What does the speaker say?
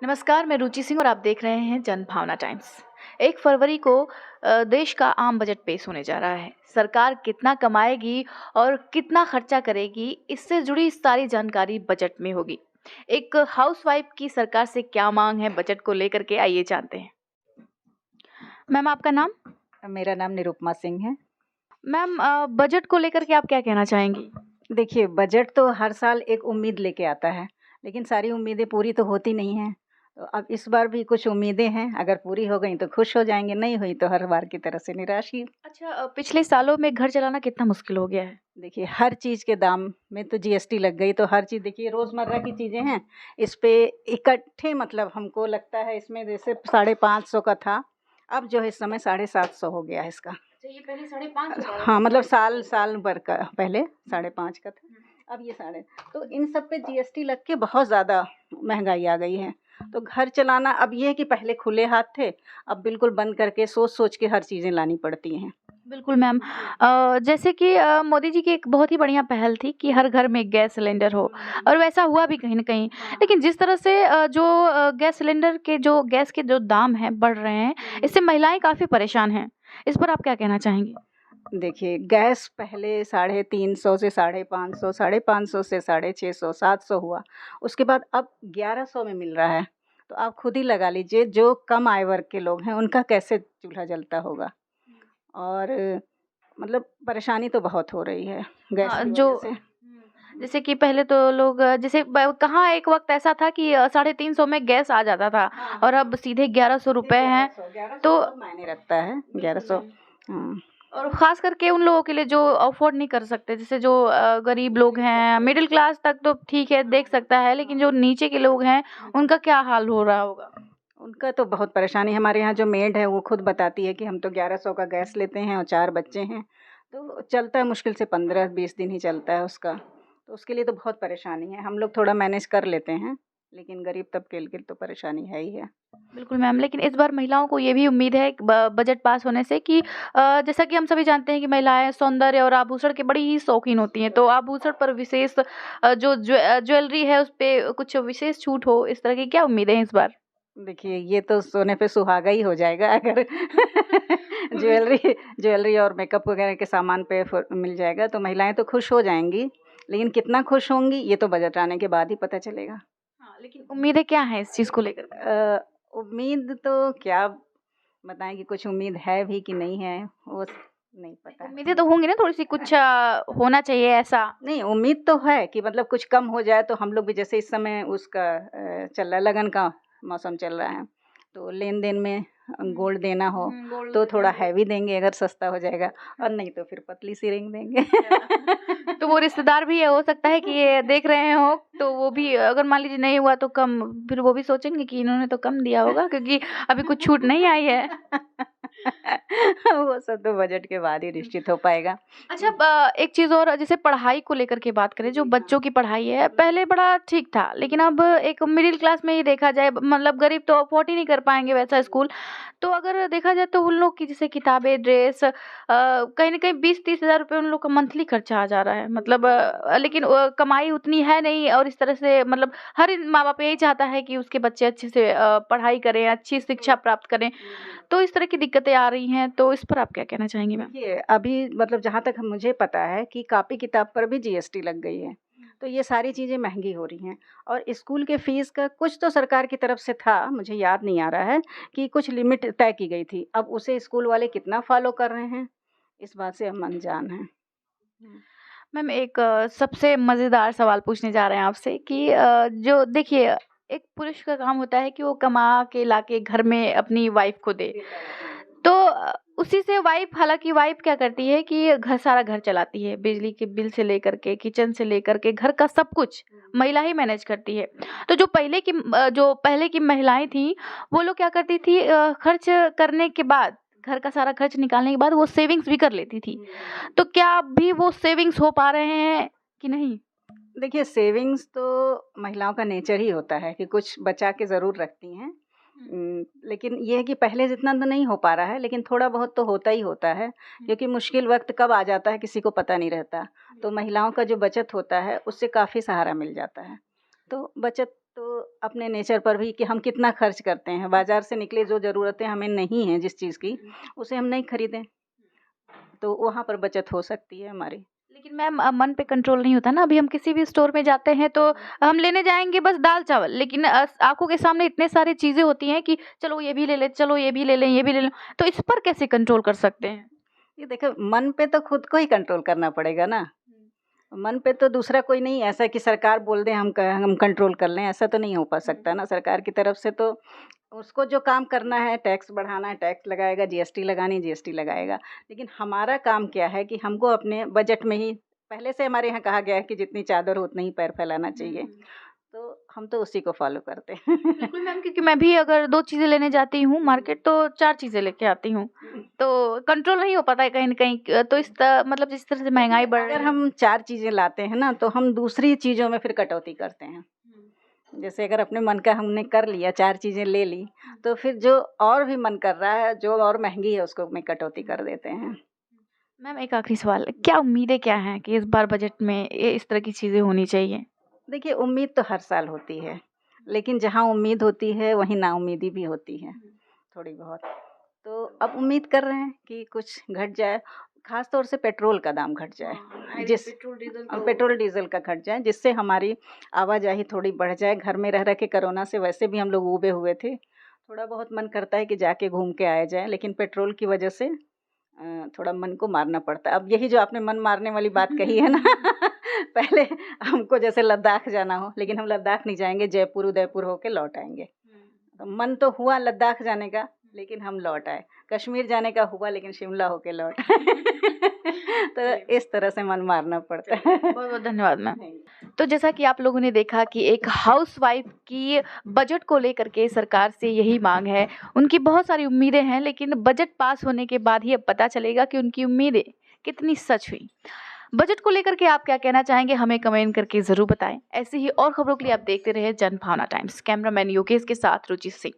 नमस्कार, मैं रुचि सिंह और आप देख रहे हैं जनभावना टाइम्स। 1 फरवरी को देश का आम बजट पेश होने जा रहा है। सरकार कितना कमाएगी और कितना खर्चा करेगी, इससे जुड़ी सारी जानकारी बजट में होगी। एक हाउसवाइफ की सरकार से क्या मांग है बजट को लेकर के, आइए जानते हैं। मैम, आपका नाम? मेरा नाम निरुपमा सिंह है। मैम, बजट को लेकर के आप क्या कहना चाहेंगी? देखिए, बजट तो हर साल एक उम्मीद लेके आता है, लेकिन सारी उम्मीदें पूरी तो होती नहीं हैं। तो अब इस बार भी कुछ उम्मीदें हैं, अगर पूरी हो गई तो खुश हो जाएँगे, नहीं हुई तो हर बार की तरह से निराश ही। अच्छा, पिछले सालों में घर चलाना कितना मुश्किल हो गया है? देखिए, हर चीज़ के दाम में तो जीएसटी लग गई, तो हर चीज़ देखिए रोज़मर्रा की चीज़ें हैं, इस पे इकट्ठे मतलब हमको लगता है इसमें जैसे 550 का था, अब जो है इस समय 750 हो गया है इसका। अच्छा, ये पहले 550 था। हाँ, मतलब साल भर का पहले 5.5 का था, अब ये साढ़े। तो इन सब पे जीएसटी लग के बहुत ज़्यादा महँगाई आ गई है। तो घर चलाना अब ये है कि पहले खुले हाथ थे, अब बिल्कुल बंद करके सोच-सोच के हर चीज़ें लानी पड़ती हैं। बिल्कुल मैम। जैसे कि मोदी जी की एक बहुत ही बढ़िया पहल थी कि हर घर में गैस सिलेंडर हो, और वैसा हुआ भी कहीं न कहीं। लेकिन जिस तरह से जो गैस सिलेंडर के जो गैस के जो दाम हैं बढ़ रहे हैं, इससे महिलाएँ काफ़ी परेशान हैं। इस पर आप क्या कहना चाहेंगी? देखिए, गैस पहले 350 से 550, 550 से 650, 700 हुआ, उसके बाद अब 1100 में मिल रहा है। तो आप खुद ही लगा लीजिए, जो कम आय वर्ग के लोग हैं, उनका कैसे चूल्हा जलता होगा। और मतलब परेशानी तो बहुत हो रही है गैस हाँ, की जो वजह से। जैसे कि पहले तो लोग जैसे ब कहाँ एक वक़्त ऐसा था कि 350 में गैस आ जाता था, और अब सीधे ₹1100 हैं। 1100 तो बहुत मायने रखता है, 1100। हाँ। और ख़ास करके उन लोगों के लिए जो अफ़ोर्ड नहीं कर सकते, जैसे जो गरीब लोग हैं, मिडिल क्लास तक तो ठीक है, देख सकता है, लेकिन जो नीचे के लोग हैं, उनका क्या हाल हो रहा होगा? उनका तो बहुत परेशानी। हमारे यहाँ जो मेड है वो खुद बताती है कि हम तो 1100 का गैस लेते हैं और 4 बच्चे हैं, तो चलता है मुश्किल से 15-20 दिन ही चलता है उसका। तो उसके लिए तो बहुत परेशानी है। हम लोग थोड़ा मैनेज कर लेते हैं, लेकिन गरीब तबके के लिए तो परेशानी है ही है। बिल्कुल मैम, लेकिन इस बार महिलाओं को ये भी उम्मीद है कि ब बजट पास होने से कि जैसा कि हम सभी जानते हैं कि महिलाएँ सौंदर्य और आभूषण की बड़ी ही शौकीन होती हैं, तो आभूषण पर विशेष ज्वेलरी है, उस पे कुछ विशेष छूट हो, इस तरह की क्या उम्मीदें हैं इस बार? देखिए, ये तो सोने पे सुहागा ही हो जाएगा अगर ज्वेलरी ज्वेलरी और मेकअप वगैरह के सामान पे मिल जाएगा तो महिलाएँ तो खुश हो जाएँगी, लेकिन कितना खुश होंगी ये तो बजट आने के बाद ही पता चलेगा। हाँ, लेकिन उम्मीदें क्या हैं इस चीज़ को लेकर के? उम्मीद तो क्या बताएँ कि कुछ उम्मीद है भी कि नहीं है, वो नहीं पता। उम्मीदें तो होंगी ना, थोड़ी-सी कुछ होना चाहिए ऐसा? नहीं, उम्मीद तो है कि मतलब कुछ कम हो जाए तो हम लोग भी जैसे इस समय उसका चल रहा है लगन का मौसम चल रहा है, तो लेन-देन में गोल्ड देना हो, गोल्ड तो देते थोड़ा हैं लोग। हैवी देंगे अगर सस्ता हो जाएगा और नहीं तो फिर पतली सी रिंग देंगे। तो वो रिश्तेदार भी हो सकता है कि ये देख रहे हो, तो वो भी अगर मान लीजिए नहीं हुआ तो कम, फिर वो भी सोचेंगे कि इन्होंने तो कम दिया होगा क्योंकि अभी कुछ छूट नहीं आई है। वो सब तो बजट के बाद ही निश्चित हो पाएगा। अच्छा, एक चीज़ और, जैसे पढ़ाई को लेकर के बात करें, जो जी, हाँ। बच्चों की पढ़ाई है, पहले बड़ा ठीक था, लेकिन अब एक मिडिल क्लास में ही देखा जाए, मतलब गरीब तो अफ़ोर्ड ही नहीं कर पाएँगे वैसा स्कूल। तो अगर देखा जाए तो उन लोग की जैसे किताबें, ड्रेस, कहीं न कहीं 20-30 हज़ार रुपए उन लोग का मंथली खर्चा आ जा रहा है। मतलब लेकिन कमाई उतनी है नहीं, और इस तरह से मतलब हर माँ-बाप यही चाहता है कि उसके बच्चे अच्छे से पढ़ाई करें, अच्छी शिक्षा प्राप्त करें। तो इस तरह की दिक्कतें आ रही हैं, तो इस पर आप क्या कहना चाहेंगी मैम? देखिए, अभी मतलब जहाँ तक मुझे पता है कि कॉपी किताब पर भी जीएसटी लग गई है। तो ये सारी चीज़ें महँगी हो रही हैं और स्कूल के फ़ीस का कुछ तो सरकार की तरफ से था, मुझे याद नहीं आ रहा है कि कुछ लिमिट तय की गई थी। अब उसे स्कूल वाले कितना फ़ॉलो कर रहे हैं, इस बात से हम अनजान हैं। हुँ। मैम, एक सबसे मज़ेदार सवाल पूछने जा रहे हैं आपसे कि जो देखिए, एक पुरुष का काम होता है कि वो कमा के लाके घर में अपनी वाइफ़ को दे। तो उसी से वाइफ़, हालाँकि वाइफ़ क्या करती है कि सारा घर चलाती है, बिजली के बिल से लेकर के, किचन से लेकर के, घर का सब कुछ महिला ही मैनेज करती है। तो जो पहले की महिलाएँ थीं, वो लोग क्या करती थी, खर्च करने के बाद, घर का सारा खर्च निकालने के बाद वो सेविंग्स भी कर लेती थी। तो क्या अभी वो सेविंग्स हो पा रहे हैं कि नहीं? देखिए, सेविंग्स तो महिलाओं का नेचर ही होता है कि कुछ बचा के ज़रूर रखती हैं। लेकिन ये है कि पहले जितना तो नहीं हो पा रहा है, लेकिन थोड़ा बहुत तो होता ही होता है, क्योंकि मुश्किल वक़्त कब आ जाता है किसी को पता नहीं रहता। तो महिलाओं का जो बचत होता है, उससे काफ़ी सहारा मिल जाता है। तो बचत तो अपने नेचर पर भी कि हम कितना खर्च करते हैं। बाज़ार से निकले जो ज़रूरतें हमें नहीं हैं जिस चीज़ की, उसे हम नहीं खरीदें, तो वहाँ पर बचत हो सकती है हमारी। लेकिन मैम मन पे कंट्रोल नहीं होता ना। अभी हम किसी भी स्टोर में जाते हैं तो हम लेने जाएँगे बस दाल-चावल, लेकिन आँखों के सामने इतने सारी चीज़ें होती हैं कि चलो ये भी ले लें, चलो ये भी ले लें, ये भी ले लें। तो इस पर कैसे कंट्रोल कर सकते हैं? ये देखो, मन पे तो खुद को ही कंट्रोल करना पड़ेगा ना। मन पे तो दूसरा कोई नहीं, ऐसा कि सरकार बोल दे हम कंट्रोल कर लें, ऐसा तो नहीं हो पा सकता ना। सरकार की तरफ से तो उसको जो काम करना है, टैक्स बढ़ाना है टैक्स लगाएगा, जीएसटी लगानी है जीएसटी लगाएगा। लेकिन हमारा काम क्या है कि हमको अपने बजट में ही, पहले से हमारे यहाँ कहा गया है कि जितनी चादर हो उतना ही पैर फैलाना चाहिए, तो हम तो उसी को फॉलो करते हैं। बिल्कुल मैम, क्योंकि मैं भी अगर 2 चीज़ें लेने जाती हूँ मार्केट तो 4 चीज़ें लेके आती हूँ। तो कंट्रोल नहीं हो पाता है कहीं न कहीं तो इस मतलब जिस तरह से महँगाई बढ़ अगर रही है। हम 4 चीज़ें लाते हैं ना, तो हम दूसरी चीज़ों में फिर कटौती करते हैं। जैसे अगर अपने मन का हमने कर लिया, 4 चीज़ें ले ली, तो फिर जो और भी मन कर रहा है, जो और महँगी है उसको में कटौती कर देते हैं। मैम एक आखिरी सवाल, क्या उम्मीदें क्या हैं कि इस बार बजट में ये इस तरह की चीज़ें होनी चाहिए? देखिए, उम्मीद तो हर साल होती है, लेकिन जहाँ उम्मीद होती है वहीं नाउम्मीदी भी होती है, थोड़ी बहुत। तो अब उम्मीद कर रहे हैं कि कुछ घट जाए, ख़ास तौर से पेट्रोल का दाम घट जाए, पेट्रोल डीज़ल का घट जाए, जिससे हमारी आवाजाही थोड़ी बढ़ जाए। घर में रह के कोरोना से वैसे भी हम लोग ऊबे हुए थे, थोड़ा बहुत मन करता है कि जाके घूम के आया जाए, लेकिन पेट्रोल की वजह से थोड़ा मन को मारना पड़ता है। अब यही जो आपने मन मारने वाली बात कही है ना, पहले हमको जैसे लद्दाख जाना हो, लेकिन हम लद्दाख नहीं जाएँगे, जयपुर, उदयपुर होके लौट आएँगे। तो मन तो हुआ लद्दाख जाने का, लेकिन हम लौट आए। कश्मीर जाने का हुआ, लेकिन शिमला होके लौट आए। तो इस तरह से मन मारना पड़ता है। बहुत-बहुत धन्यवाद मैम। तो जैसा कि आप लोगों ने देखा कि एक हाउसवाइफ की बजट को लेकर के सरकार से यही मांग है। उनकी बहुत सारी उम्मीदें हैं, लेकिन बजट पास होने के बाद ही अब पता चलेगा कि उनकी उम्मीदें कितनी सच हुई। बजट को लेकर के आप क्या कहना चाहेंगे, हमें कमेंट करके ज़रूर बताएं। ऐसी ही और खबरों के लिए आप देखते रहिए जनभावना टाइम्स। कैमरामैन योगेश के साथ रुचि सिंह।